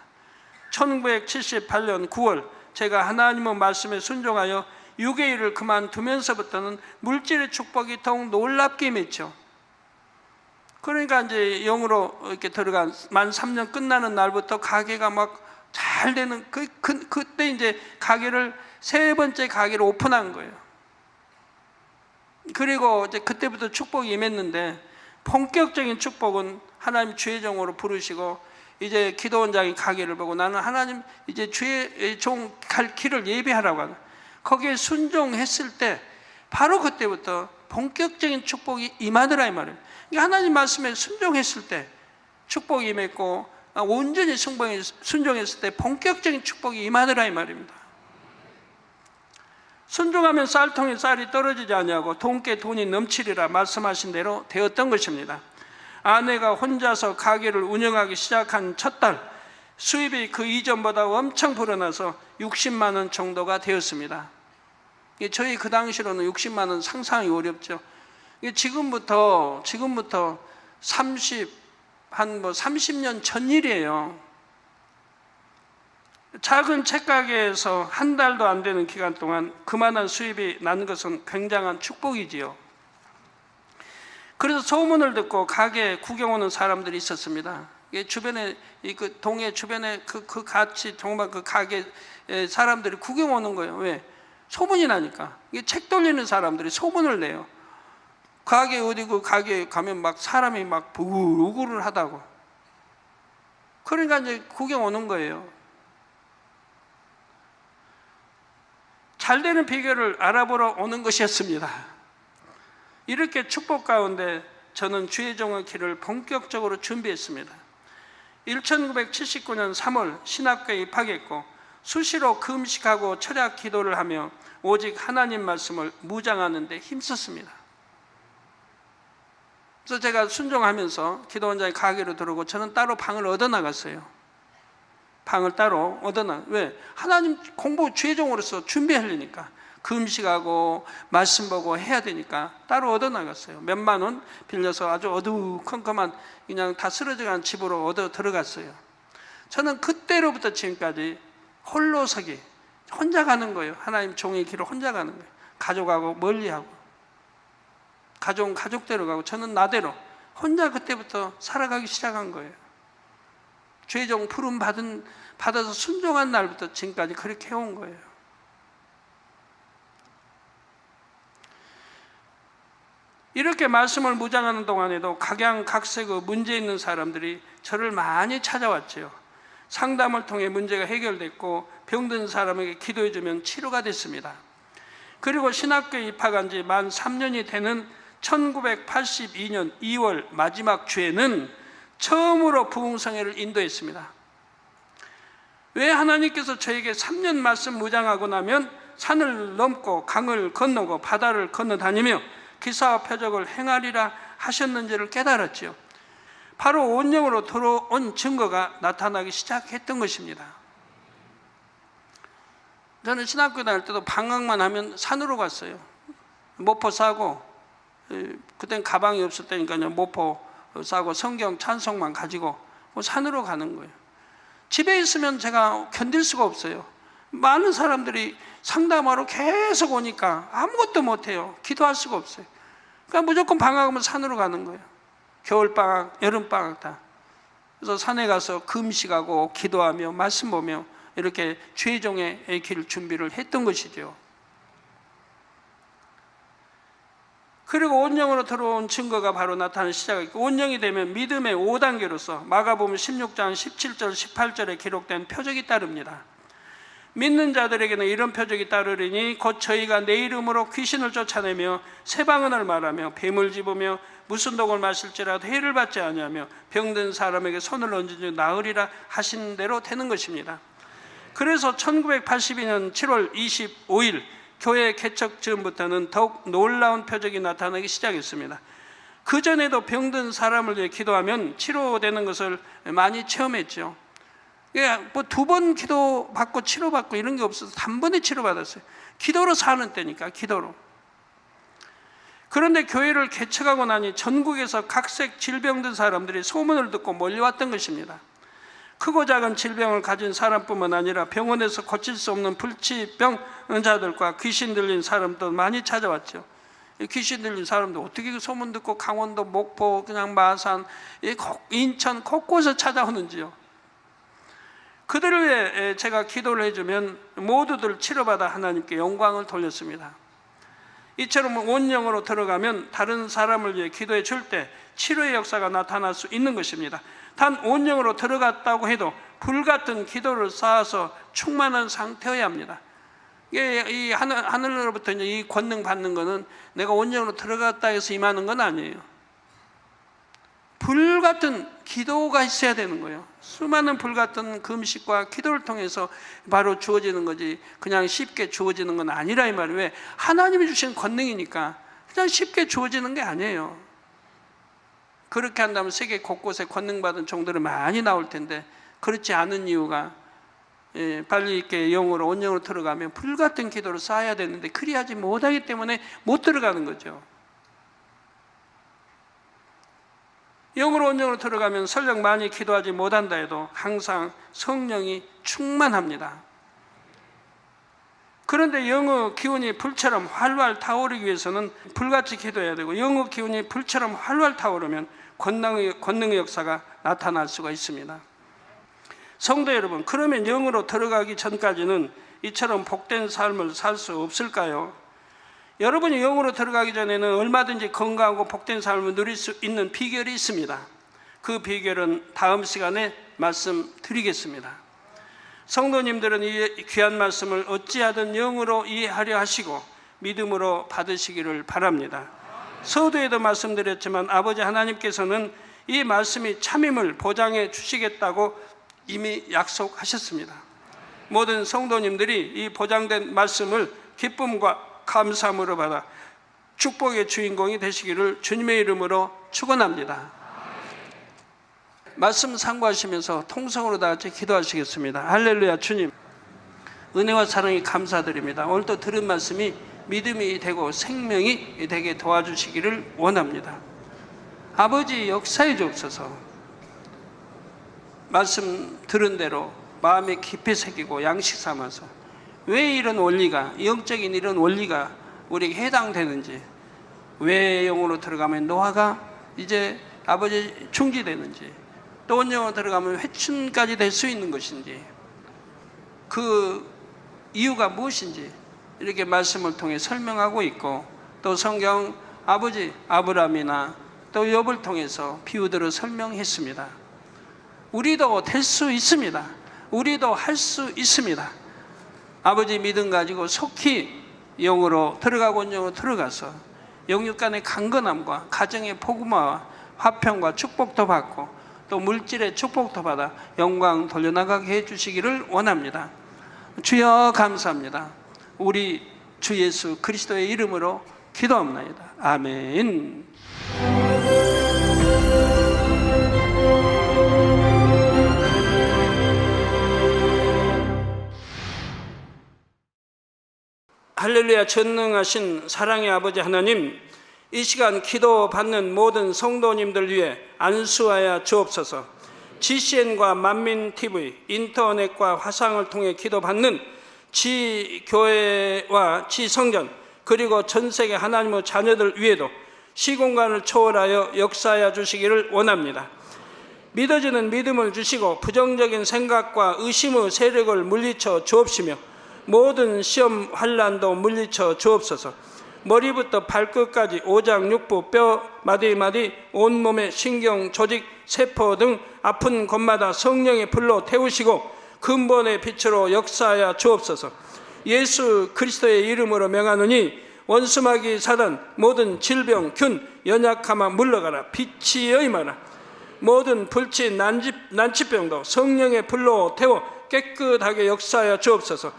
1978년 9월 제가 하나님의 말씀에 순종하여 육의 일을 그만두면서부터는 물질의 축복이 더욱 놀랍게 임했죠. 그러니까 이제 영으로 이렇게 들어간 만 3년 끝나는 날부터 가게가 막 잘 되는 그때 이제 가게를 세 번째 가게를 오픈한 거예요. 그리고 이제 그때부터 축복이 임했는데, 본격적인 축복은 하나님 주의 종으로 부르시고 이제 기도원장이 가게를 보고 나는 하나님 이제 주의 종 갈 길을 예비하라고 하는, 거기에 순종했을 때 바로 그때부터 본격적인 축복이 임하더라 이 말이에요. 하나님 말씀에 순종했을 때 축복이 임했고, 온전히 순종했을 때 본격적인 축복이 임하더라 이 말입니다. 순종하면 쌀통에 쌀이 떨어지지 아니하고 돈께 돈이 넘치리라 말씀하신 대로 되었던 것입니다. 아내가 혼자서 가게를 운영하기 시작한 첫 달, 수입이 그 이전보다 엄청 불어나서 60만 원 정도가 되었습니다. 저희 그 당시로는 60만 원 상상이 어렵죠. 지금부터 30년 전 일이에요. 작은 책가게에서 한 달도 안 되는 기간 동안 그만한 수입이 난 것은 굉장한 축복이지요. 그래서 소문을 듣고 가게에 구경 오는 사람들이 있었습니다. 주변에 그 동해 주변에 같이 정말 그 가게 사람들이 구경 오는 거예요. 왜? 소문이 나니까. 책 돌리는 사람들이 소문을 내요. 가게 어디고 가게에 가면 막 사람이 막 우글우글 하다고. 그러니까 이제 구경 오는 거예요. 잘 되는 비결을 알아보러 오는 것이었습니다. 이렇게 축복 가운데 저는 주의 종의 길을 본격적으로 준비했습니다. 1979년 3월 신학교에 입학했고 수시로 금식하고 철야 기도를 하며 오직 하나님 말씀을 묵상하는 데 힘썼습니다. 그래서 제가 순종하면서 기도원장이 가게로 들어오고 저는 따로 방을 얻어나갔어요. 방을 따로 얻어나. 왜? 하나님 공부 주의 종으로서 준비하려니까. 금식하고 말씀 보고 해야 되니까 따로 얻어나갔어요. 몇만 원 빌려서 아주 어두컴컴한 그냥 다 쓰러져간 집으로 얻어 들어갔어요. 저는 그때로부터 지금까지 홀로서기, 혼자 가는 거예요. 하나님 종의 길을 혼자 가는 거예요. 가족하고 멀리하고. 가족은 가족대로 가고 저는 나대로 혼자 그때부터 살아가기 시작한 거예요. 주의 종 부름 받아서 순종한 날부터 지금까지 그렇게 해온 거예요. 이렇게 말씀을 묵상하는 동안에도 각양각색의 문제 있는 사람들이 저를 많이 찾아왔죠. 상담을 통해 문제가 해결됐고 병든 사람에게 기도해주면 치료가 됐습니다. 그리고 신학교에 입학한 지 만 3년이 되는 1982년 2월 마지막 주에는 처음으로 부흥성회를 인도했습니다. 왜 하나님께서 저에게 3년 말씀 묵상하고 나면 산을 넘고 강을 건너고 바다를 건너다니며 기사와 표적을 행하리라 하셨는지를 깨달았죠. 바로 온영으로 들어온 증거가 나타나기 시작했던 것입니다. 저는 신학교 다닐 때도 방학만 하면 산으로 갔어요. 모포 싸고, 그땐 가방이 없을 때니까요. 모포 싸고 성경 찬송만 가지고 산으로 가는 거예요. 집에 있으면 제가 견딜 수가 없어요. 많은 사람들이 상담하러 계속 오니까 아무것도 못해요. 기도할 수가 없어요. 그러니까 무조건 방학하면 산으로 가는 거예요. 겨울방학, 여름방학 다. 그래서 산에 가서 금식하고 기도하며 말씀 보며 이렇게 주의 종의 길 준비를 했던 것이죠. 그리고 온영으로 들어온 증거가 바로 나타나기 시작했고, 온영이 되면 믿음의 5단계로서 마가복음 16장 17절 18절에 기록된 표적이 따릅니다. 믿는 자들에게는 이런 표적이 따르리니 곧 저희가 내 이름으로 귀신을 쫓아내며 새 방언을 말하며 뱀을 집으며 무슨 독을 마실지라도 해를 받지 아니하며 병든 사람에게 손을 얹은 즉 나으리라 하신 대로 되는 것입니다. 그래서 1982년 7월 25일 교회 개척 즈음부터는 더욱 놀라운 표적이 나타나기 시작했습니다. 그전에도 병든 사람을 위해 기도하면 치료되는 것을 많이 체험했죠. 뭐 2번 기도받고 치료받고 이런 게 없어서 단번에 치료받았어요. 기도로 사는 때니까, 기도로. 그런데 교회를 개척하고 나니 전국에서 각색 질병든 사람들이 소문을 듣고 몰려왔던 것입니다. 크고 작은 질병을 가진 사람뿐만 아니라 병원에서 고칠 수 없는 불치병자들과 귀신 들린 사람도 많이 찾아왔죠. 귀신 들린 사람도 어떻게 그 소문 듣고 강원도, 목포, 그냥 마산, 인천 곳곳에 찾아오는지요. 그들을 위해 제가 기도를 해주면 모두들 치료받아 하나님께 영광을 돌렸습니다. 이처럼 온 영으로 들어가면 다른 사람을 위해 기도해 줄 때 치료의 역사가 나타날 수 있는 것입니다. 단 온 영으로 들어갔다고 해도 불같은 기도를 쌓아서 충만한 상태여야 합니다. 이 하늘로부터 이제 이 권능 받는 것은 내가 온 영으로 들어갔다 해서 임하는 건 아니에요. 불같은 기도가 있어야 되는 거예요. 수많은 불같은 금식과 기도를 통해서 바로 주어지는 거지 그냥 쉽게 주어지는 건 아니라 이 말이에요. 왜? 하나님이 주신 권능이니까 그냥 쉽게 주어지는 게 아니에요. 그렇게 한다면 세계 곳곳에 권능 받은 종들은 많이 나올 텐데 그렇지 않은 이유가 빨리 이렇게 영으로 온 영으로 들어가면 불같은 기도를 쌓아야 되는데 그리하지 못하기 때문에 못 들어가는 거죠. 영으로 온 영으로 들어가면 설령 많이 기도하지 못한다 해도 항상 성령이 충만합니다. 그런데 영의 기운이 불처럼 활활 타오르기 위해서는 불같이 기도해야 되고 영의 기운이 불처럼 활활 타오르면 권능의 역사가 나타날 수가 있습니다. 성도 여러분, 그러면 영으로 들어가기 전까지는 이처럼 복된 삶을 살 수 없을까요? 여러분이 영으로 들어가기 전에는 얼마든지 건강하고 복된 삶을 누릴 수 있는 비결이 있습니다. 그 비결은 다음 시간에 말씀드리겠습니다. 성도님들은 이 귀한 말씀을 어찌하든 영으로 이해하려 하시고 믿음으로 받으시기를 바랍니다. 서두에도 말씀드렸지만 아버지 하나님께서는 이 말씀이 참임을 보장해 주시겠다고 이미 약속하셨습니다. 모든 성도님들이 이 보장된 말씀을 기쁨과 감사함으로 받아 축복의 주인공이 되시기를 주님의 이름으로 축원합니다. 말씀 상고하시면서 통성으로 다 같이 기도하시겠습니다. 할렐루야. 주님 은혜와 사랑이 감사드립니다. 오늘도 들은 말씀이 믿음이 되고 생명이 되게 도와주시기를 원합니다. 아버지 역사해 주옵소서. 말씀 들은 대로 마음에 깊이 새기고 양식 삼아서 왜 이런 원리가, 영적인 이런 원리가 우리에게 해당되는지, 왜 영으로 들어가면 노화가 이제 아버지 중지되는지, 또 온 영으로 들어가면 회춘까지 될 수 있는 것인지, 그 이유가 무엇인지 이렇게 말씀을 통해 설명하고 있고, 또 성경 아버지 아브라함이나 또 욥을 통해서 비유들을 설명했습니다. 우리도 될 수 있습니다. 우리도 할 수 있습니다. 아버지 믿음 가지고 속히 영으로 들어가고 온 영으로 들어가서 영육 간의 강건함과 가정의 복음화와 화평과 축복도 받고 또 물질의 축복도 받아 영광 돌려나가게 해주시기를 원합니다. 주여 감사합니다. 우리 주 예수 그리스도의 이름으로 기도합니다. 아멘. 할렐루야. 전능하신 사랑의 아버지 하나님, 이 시간 기도받는 모든 성도님들 위해 안수하여 주옵소서. GCN과 만민TV, 인터넷과 화상을 통해 기도받는 지교회와 지성전 그리고 전세계 하나님의 자녀들 위에도 시공간을 초월하여 역사하여 주시기를 원합니다. 믿어지는 믿음을 주시고 부정적인 생각과 의심의 세력을 물리쳐 주옵시며 모든 시험 환난도 물리쳐 주옵소서. 머리부터 발끝까지 오장 육부 뼈 마디마디 온몸의 신경 조직 세포 등 아픈 곳마다 성령의 불로 태우시고 근본의 빛으로 역사하여 주옵소서. 예수 그리스도의 이름으로 명하노니 원수마귀 사단 모든 질병 균 연약함아 물러가라. 빛이여 임하라. 모든 불치 난치병도 성령의 불로 태워 깨끗하게 역사하여 주옵소서.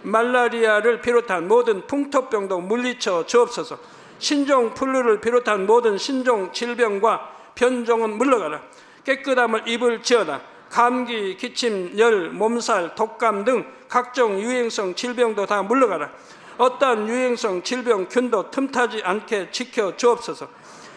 말라리아를 비롯한 모든 풍토병도 물리쳐 주옵소서. 신종 플루를 비롯한 모든 신종 질병과 변종은 물러가라. 깨끗함을 입을지어다. 감기, 기침, 열, 몸살, 독감 등 각종 유행성 질병도 다 물러가라. 어떠한 유행성 질병 균도 틈타지 않게 지켜 주옵소서.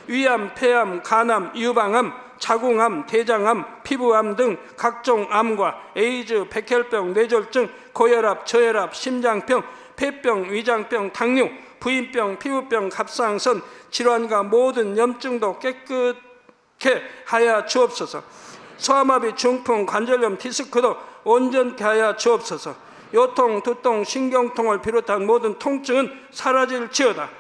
위암, 폐암, 간암, 유방암, 자궁암, 대장암, 피부암 등 각종 암과 에이즈, 백혈병, 뇌졸중, 고혈압, 저혈압, 심장병, 폐병, 위장병, 당뇨, 부인병, 피부병, 갑상선 질환과 모든 염증도 깨끗게 하여 주옵소서. 소아마비, 중풍, 관절염, 디스크도 온전케 하여 주옵소서. 요통, 두통, 신경통을 비롯한 모든 통증은 사라질지어다.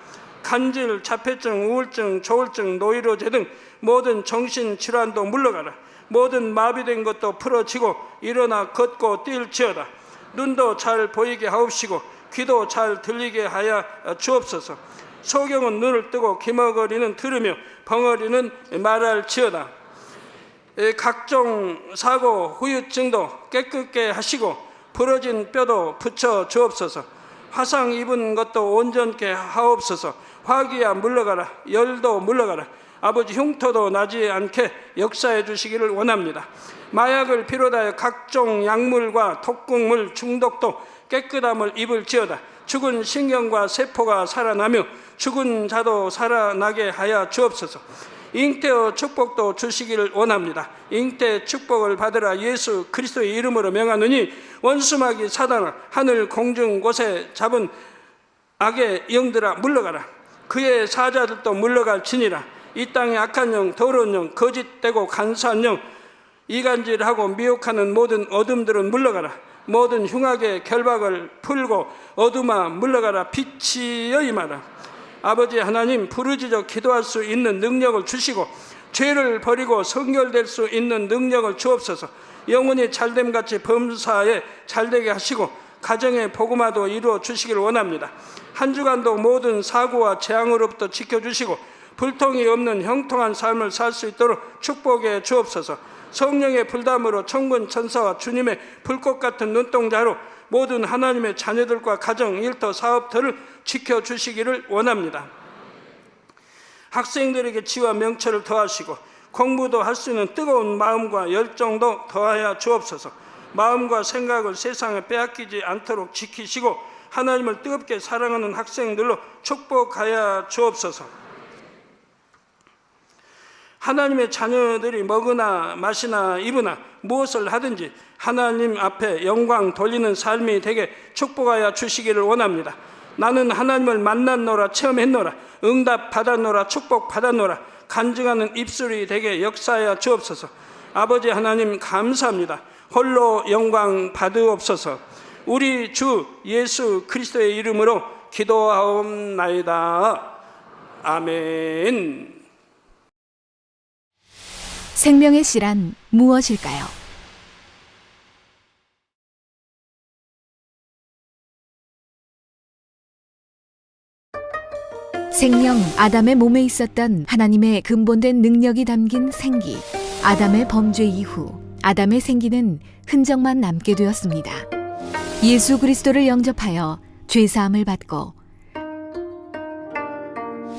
간질, 자폐증, 우울증, 조울증, 노이로제 등 모든 정신질환도 물러가라. 모든 마비된 것도 풀어지고 일어나 걷고 뛸지어다. 눈도 잘 보이게 하옵시고 귀도 잘 들리게 하여 주옵소서. 소경은 눈을 뜨고 기머거리는 들으며 벙어리는 말할지어다. 각종 사고, 후유증도 깨끗게 하시고 부러진 뼈도 붙여 주옵소서. 화상 입은 것도 온전케 하옵소서. 화기야 물러가라. 열도 물러가라. 아버지 흉터도 나지 않게 역사해 주시기를 원합니다. 마약을 비롯하여 각종 약물과 독극물 중독도 깨끗함을 입을지어다. 죽은 신경과 세포가 살아나며 죽은 자도 살아나게 하여 주옵소서. 잉태의 축복도 주시기를 원합니다. 잉태 축복을 받으라. 예수 그리스도의 이름으로 명하노니 원수마귀 사단아 하늘 공중 곳에 잡은 악의 영들아 물러가라. 그의 사자들도 물러갈지니라. 이 땅의 악한 영, 더러운 영, 거짓되고 간사한 영, 이간질하고 미혹하는 모든 어둠들은 물러가라. 모든 흉악의 결박을 풀고 어둠아 물러가라. 빛이여 임하라. 아버지 하나님, 부르짖어 기도할 수 있는 능력을 주시고 죄를 버리고 성결될 수 있는 능력을 주옵소서. 영혼이 잘됨같이 범사에 잘되게 하시고 가정의 복음화도 이루어 주시기를 원합니다. 한 주간도 모든 사고와 재앙으로부터 지켜주시고 불통이 없는 형통한 삶을 살 수 있도록 축복해 주옵소서. 성령의 불담으로 천군 천사와 주님의 불꽃 같은 눈동자로 모든 하나님의 자녀들과 가정, 일터, 사업터를 지켜주시기를 원합니다. 학생들에게 지와 명철을 더하시고 공부도 할 수 있는 뜨거운 마음과 열정도 더하여 주옵소서. 마음과 생각을 세상에 빼앗기지 않도록 지키시고 하나님을 뜨겁게 사랑하는 학생들로 축복하여 주옵소서. 하나님의 자녀들이 먹으나 마시나 입으나 무엇을 하든지 하나님 앞에 영광 돌리는 삶이 되게 축복하여 주시기를 원합니다. 나는 하나님을 만났노라, 체험했노라, 응답 받았노라, 축복 받았노라, 간증하는 입술이 되게 역사하여 주옵소서. 아버지 하나님 감사합니다. 홀로 영광 받으옵소서. 우리 주 예수 그리스도의 이름으로 기도하옵나이다. 아멘. 생명의 씨란 무엇일까요? 생명 아담의 몸에 있었던 하나님의 근본된 능력이 담긴 생기. 아담의 범죄 이후 아담의 생기는 흔적만 남게 되었습니다. 예수 그리스도를 영접하여 죄사함을 받고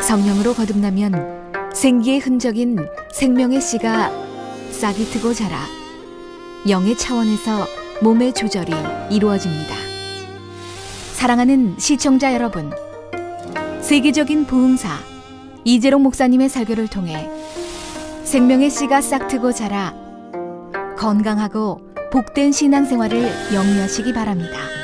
성령으로 거듭나면 생기의 흔적인 생명의 씨가 싹이 트고 자라 영의 차원에서 몸의 조절이 이루어집니다. 사랑하는 시청자 여러분, 세계적인 부흥사 이재롱 목사님의 설교를 통해 생명의 씨가 싹 트고 자라 건강하고 복된 신앙생활을 영위하시기 바랍니다.